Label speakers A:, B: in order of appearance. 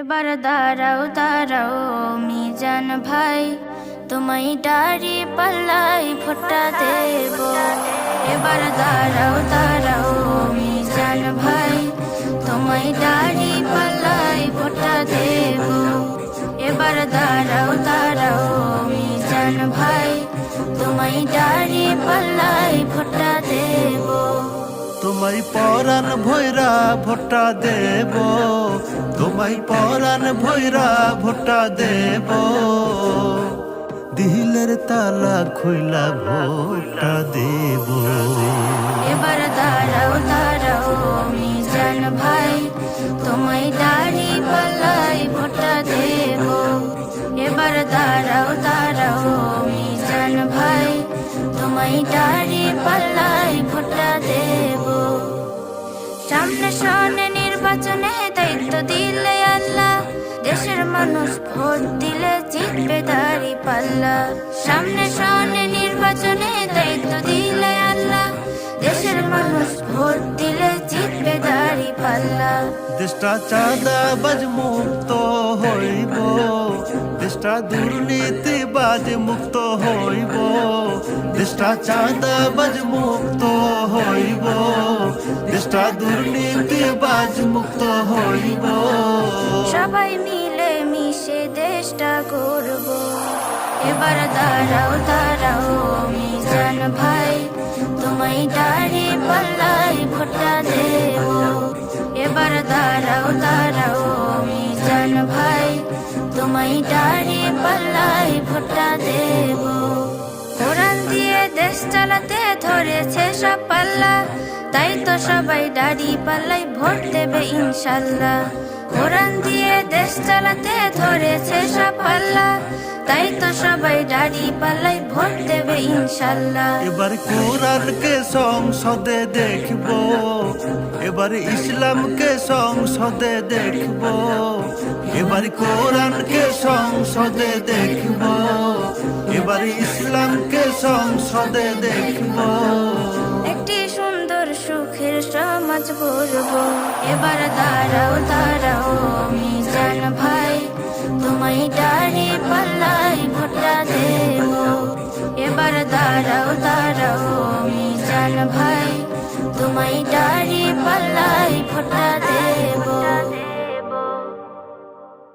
A: এবার দাঁড়াও দাঁড়াও মিজান ভাই, তোমায় দাড়ি পাল্লাই ভোটটা দেব। এবার দাঁড়াও দাঁড়াও মিজান ভাই, তোমায় দাড়ি পাল্লাই ভোটটা দেব। এবার দাঁড়াও দাঁড়াও মিজান ভাই, তোমায় দাড়ি পাল্লাই ভোটটা দেব।
B: তোমায় পরাণ ভৈরা ভোটটা দেব, তোমায় পরাণ ভৈরা ভোটটা দেব। দিলের তালা খুইলা ভোটটা দেব।
A: এবার দাঁড়াও দাঁড়াও মিজান ভাই, তোমায় দাড়ি পাল্লাই ভোটটা দেব। এবার দাঁড়াও দাঁড়াও মিজান ভাই, তোমায় দাড়ি পাল্লাই ভোটটা দেব। সামনে সামনে নির্বাচনে দায়িত্ব দিলে আল্লাহ, দেশের মানুষ ভোট দিলে জিতবে দাড়ি পাল্লা। সামনে সামনে নির্বাচনে দায়িত্ব দিলে আল্লাহ, দেশের মানুষ ভোট দিলে জিতবে দাড়ি পাল্লা।
B: দেশটা চাঁদাবাজ মুক্ত হইব, দেশটা দুর্নীতিবাজ মুক্ত হইব। দেশটা চাঁদাবাজ মুক্ত হইব, দেশটা দুর্নীতিবাজ মুক্ত হইব।
A: সবাই মিলে মিশে দেশটা করব। এবার দাঁড়াও দাঁড়াও মিজান ভাই, তোমায় দাড়ি পাল্লাই ভোটটা দেব। এবার দাঁড়াও দাঁড়াও মিজান ভাই, তোমায় দাড়ি পাল্লাই ভোটটা দেব। কোরআন দিয়ে দেশ চালাতে ধরেছে সব পাল্লা, তাই তো সবাই দাড়ি পাল্লাই ভোট দেবে ইনশাল্লাহ। কোরআন দিয়ে দেশ চালাতে ধরেছে সব পাল্লা, তাই তো সবাই দাড়ি পাল্লাই ভোট দেবে ইনশাল্লাহ।
B: এবার কোরআনকে সংসদে দেখব, এবার ইসলামকে সংসদে দেখব। এবার কোরআনকে সংসদে দেখব, এবার ইসলামকে সংসদে দেখব।
A: একটি সুন্দর সুখের সমাজ গড়ব। এবার দাঁড়াও দাঁড়াও মিজান ভাই, তোমায় দাড়ি পাল্লাই ভোট